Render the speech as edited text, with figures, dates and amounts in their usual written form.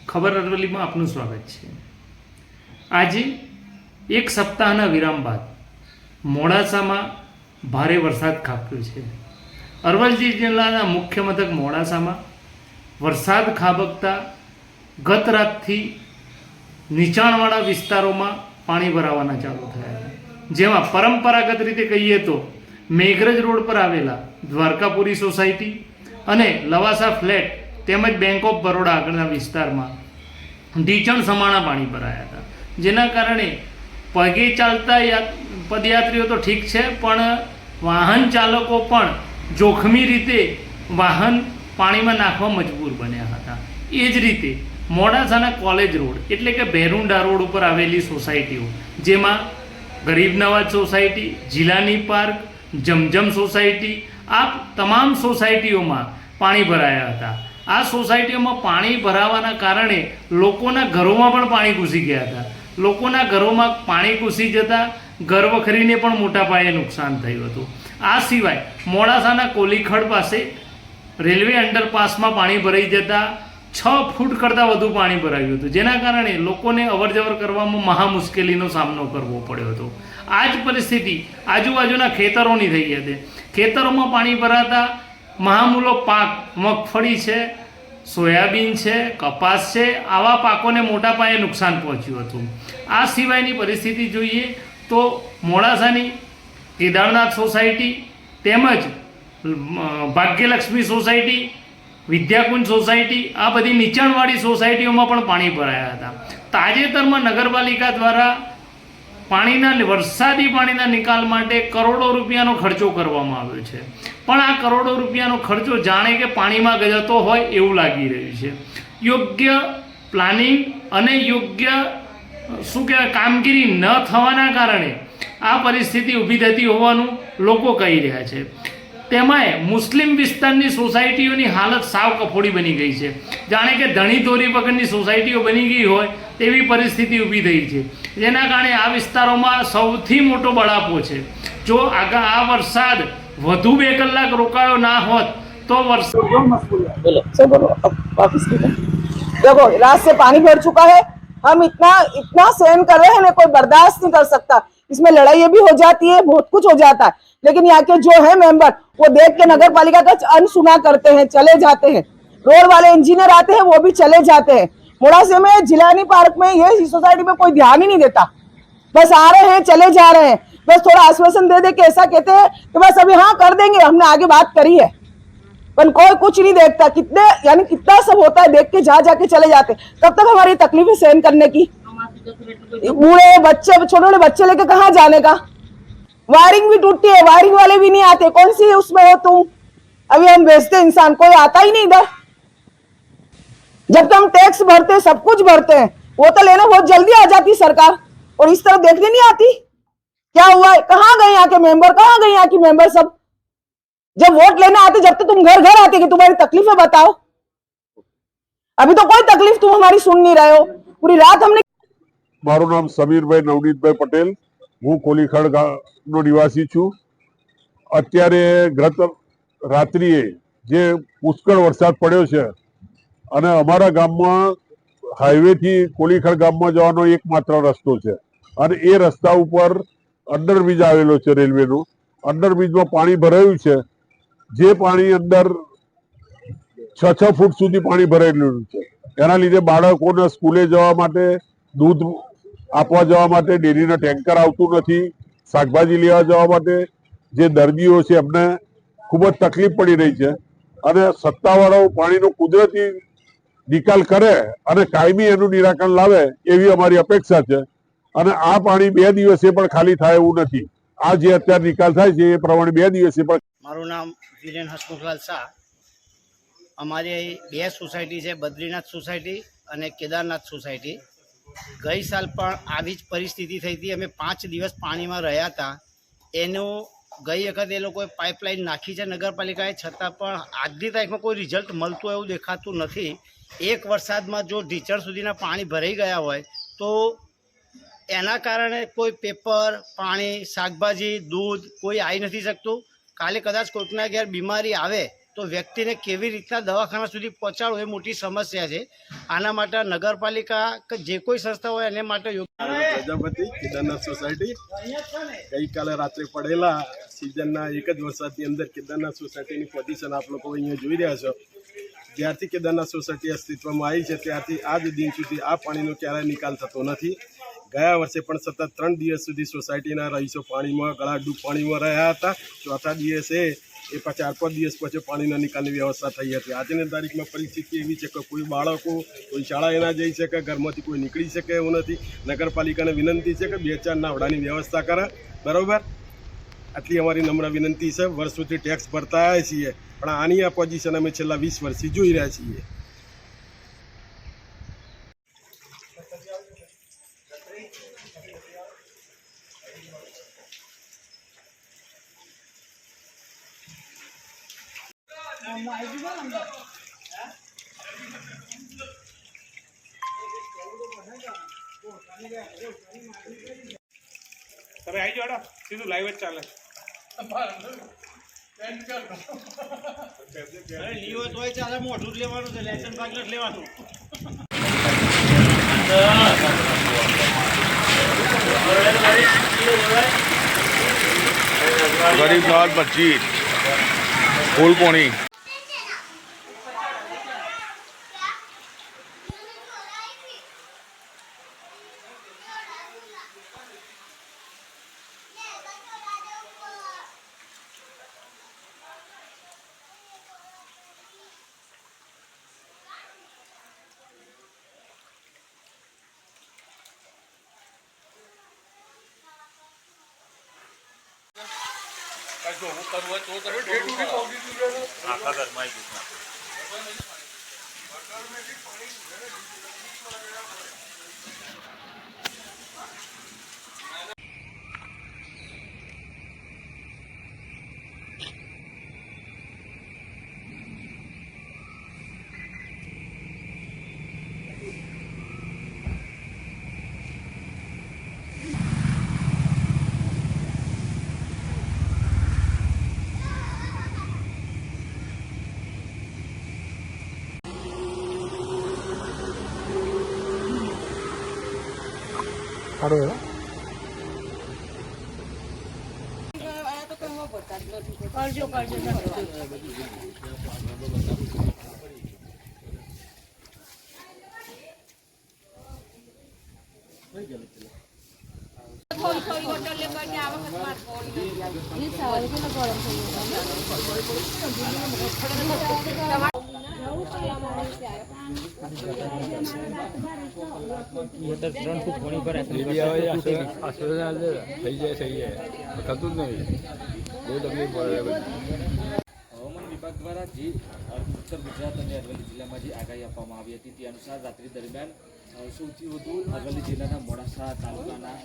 ખબર અરવલ્લીમાં આપનું સ્વાગત છે। આજે એક સપ્તાહના વિરામ બાદ મોડાસામાં ભારે વરસાદ ખાબક્યો છે। અરવલ્લી જિલ્લાના મુખ્ય મથક મોડાસામાં વરસાદ ખાબકતા ગત રાતથી નીચાણવાળા વિસ્તારોમાં પાણી ભરાવાના ચાલુ થયા છે, જેમાં પરંપરાગત રીતે કહીએ તો મેઘરજ રોડ પર આવેલા દ્વારકાપુરી સોસાયટી અને લવાસા ફ્લેટ તેમજ બેંક ઓફ બરોડા આગળના વિસ્તારમાં ઢીચણ સમાણા પાણી ભરાયા હતા, જેના કારણે પગે ચાલતા પદયાત્રીઓ તો ઠીક છે, પણ વાહન ચાલકો પણ જોખમી રીતે વાહન પાણીમાં નાખવા મજબૂર બન્યા હતા। એ જ રીતે મોડાસાના કોલેજ રોડ એટલે કે ભેરુંડા રોડ ઉપર આવેલી સોસાયટીઓ, જેમાં ગરીબ નવાજ સોસાયટી, જિલ્લાની પાર્ક, જમજમ સોસાયટી, આ તમામ સોસાયટીઓમાં પાણી ભરાયા હતા। આ સોસાયટીઓમાં પાણી ભરાવાના કારણે લોકોના ઘરોમાં પણ પાણી ઘૂસી ગયા હતા। લોકોના ઘરોમાં પાણી ઘૂસી જતાં ઘર વખરીને પણ મોટા પાયે નુકસાન થયું હતું। આ સિવાય મોડાસાના કોલીખડ પાસે રેલવે અંડરપાસમાં પાણી ભરાઈ જતાં 6 ફૂટ કરતાં વધુ પાણી ભરાયું હતું, જેના કારણે લોકોને અવરજવર કરવામાં મહા મુશ્કેલીનો સામનો કરવો પડ્યો હતો। આ જ પરિસ્થિતિ આજુબાજુના ખેતરોની થઈ હતી। ખેતરોમાં પાણી ભરાતા મહામૂલો પાક મગફળી છે, સોયાબીન છે, કપાસ છે, આવા પાકોને મોટા પાયે નુકસાન પહોંચ્યું હતું। આ સિવાયની પરિસ્થિતિ જોઈએ તો મોડાસાની કેદારનાથ સોસાયટી તેમજ ભાગ્યલક્ષ્મી સોસાયટી, વિદ્યાકુંજ સોસાયટી, આ બધી નીચાણવાળી સોસાયટીઓમાં પણ પાણી ભરાયા હતા। તાજેતરમાં નગરપાલિકા દ્વારા વરસાદી પાણીના નિકાલ માટે કરોડો રૂપિયાનો ખર્ચો કરવામાં આવ્યો છે, પણ આ કરોડો રૂપિયાનો ખર્ચો જાણે કે પાણીમાં જતો હોય એવું લાગી રહ્યું છે। યોગ્ય પ્લાનિંગ અને યોગ્ય કામગીરી ન થવાના કારણે આ પરિસ્થિતિ ઊભી થતી હોવાનું લોકો કહી રહ્યા છે। તેમાંય મુસ્લિમ વિસ્તારની સોસાયટીઓની હાલત સાવ કફોડી બની ગઈ છે, જાણે કે ધણી ધોરી વગરની સોસાયટીઓ બની ગઈ હોય તેવી પરિસ્થિતિ ઊભી થઈ છે, જેના કારણે આ વિસ્તારોમાં સૌથી મોટો બળાપો છે। જો આ વરસાદ વધુ 2 કલાક રોકાયો ના હોત तो देखो रात से पानी भर चुका है। हम इतना सहन कर रहे हैं ना, कोई बर्दाश्त नहीं कर सकता। इसमें लड़ाई भी हो जाती है, बहुत कुछ हो जाता है, लेकिन यहाँ के जो है मेंबर वो देख के नगर पालिका का अनसुना करते हैं, चले जाते हैं। रोड वाले इंजीनियर आते हैं, वो भी चले जाते हैं। मोड़ासे में जिलानी पार्क में ये सोसाइटी में कोई ध्यान ही नहीं देता, बस आ रहे हैं चले जा रहे हैं। बस थोड़ा आश्वासन दे दे के ऐसा कहते हैं कि बस अभी हाँ कर देंगे, हमने आगे बात करी है, पर कोई कुछ नहीं देखता। कितना सब होता है, देख के जाके चले जाते। कब तक हमारी तकलीफें सहन करने की? बूढ़े बच्चे, छोटे छोटे बच्चे लेके कहाँ जाने का? वायरिंग भी टूटती है, वायरिंग वाले भी नहीं आते। कौन सी उसमें हो तुम? अभी हम बेचते इंसान, कोई आता ही नहीं इधर। जब हम टैक्स भरते हैं, सब कुछ भरते हैं, वो तो लेना बहुत जल्दी आ जाती सरकार, और इस तरह देखने नहीं आती। क्या हुआ है? कहाँ गए यहाँ के मेंबर, कहाँ गए यहाँ की मेंबर सब? जब वोट लेने आते, जब तो तुम घर घर आते कि तुम्हारी तकलीफें बताओ। अभी तो कोई तकलीफ तुम हमारी सुन नहीं रहे हो। पूरी रात हमने मारू नाम समीरभाई नवनीतभाई पटेल, हूँ कोलीखड़ नो निवासी छू। अत्यारे गत रात्रिए जे पुष्कळ वरसाद पड्यो छे अने अमारा गाममां हाईवे थी कोलीखड़ गाममां जवानो एकमात्र रस्तो छे, अने ए रस्ता उपर अंडरब्रिज आवेलो छे रेलवेनो। अंडरब्रिजमां पाणी भरायुं छे, जे पाणी अंदर 6 फूट सुधी पाणी भरायेલું છે। એના લીધે બાળકોને સ્કૂલે જવા માટે, दूध આપવા જવા માટે ડેરીના ટેન્કર આવતું નથી, શાકભાજી લેવા જવા માટે જે દર્દીઓ છે એમને ખૂબ જ તકલીફ પડી રહી છે। અને સત્તાવાળાઓ પાણીનો કુદરતી નિકાલ કરે અને કાયમી એનું નિરાકરણ લાવે એવી અમારી અપેક્ષા છે। અને આ પાણી 2 દિવસે પણ ખાલી થાય એવું નથી। આ જે અત્યારે નિકાલ થાય છે એ પ્રમાણે 2 દિવસે પણ। મારું નામ વીરેન હસમુખલાલ શાહ। અમારી 2 સોસાયટી છે, બદ્રીનાથ સોસાયટી અને કેદારનાથ સોસાયટી। ગઈ સાલ પણ આવી જ પરિસ્થિતિ થઈ હતી। અમે 5 દિવસ પાણીમાં રહ્યા હતા। એનું ગઈ વખત એ લોકોએ પાઇપલાઇન નાખી છે નગરપાલિકાએ, છતાં પણ આજની તારીખમાં કોઈ રિઝલ્ટ મળતું એવું દેખાતું નથી। એક વરસાદમાં જો ઢીચણ સુધીના પાણી ભરાઈ ગયા હોય તો એના કારણે કોઈ પેપર, પાણી, શાકભાજી, દૂધ કોઈ આવી નથી શકતું। કાલે કદાચ કોઈકના ઘેર બીમારી આવે તો તો વ્યક્તિને કેવી રીતના દવાખાના સુધી પહોંચાડવું એ મોટી સમસ્યા છે. આના માટે નગરપાલિકા કે જે કોઈ સંસ્થા હોય એને માટે પ્રજાપતિ કેદારનાથ સોસાયટી ગઈકાલે રાત્રે પડેલા સિઝનના એક જ વરસાદની અંદર કેદારનાથ સોસાયટીની પોઝિશન આપ લોકો અહીંયા જોઈ રહ્યા છો. જ્યારથી કેદારનાથ સોસાયટી અસ્તિત્વમાં આવી છે ત્યારથી આજ દિન સુધી આ પાણીનો ક્યારેય નિકાલ થતો નથી. ગયા વર્ષે પણ સતત 3 દિવસ સુધી સોસાયટીના રહીશો પાણીમાં ગળાડૂબ પાણીમાં રહ્યા હતા. ચોથા દિવસે એ 4-5 દિવસ પછી પાણીના નિકાલની વ્યવસ્થા થઈ હતી. આજની તારીખમાં પરિસ્થિતિ એવી છે કે કોઈ બાળકો કોઈ શાળાએ ના જઈ શકે, ઘરમાંથી કોઈ નીકળી શકે એવું નથી. નગરપાલિકાને વિનંતી છે કે 2-4 નાવડાની વ્યવસ્થા કરે. બરાબર, આટલી અમારી નમ્ર વિનંતી છે. વર્ષોથી ટેક્સ ભરતા આવ્યા છીએ પણ આની આ પોઝિશન અમે છેલ્લા 20 વર્ષથી જોઈ રહ્યા છીએ. તમે આવી જાઓ, સીધું લાઈવ જ ચાલે. મોઢું લેવાનું છે, લાયસન્સ ભાગ લેવાનું. गरीब नवाज मस्जिद फूलपोनी आखा गरमाई થોડી હોટલ લે કે આ વખત માર એ સારું કે ગરમ થઈ હવામાન વિભાગ દ્વારા જે ઉત્તર ગુજરાત અને અરવલ્લી જિલ્લામાં જે આગાહી આપવામાં આવી હતી તે અનુસાર રાત્રિ દરમિયાન સૌથી વધુ અરવલ્લી જિલ્લાના મોડાસા તાલુકાના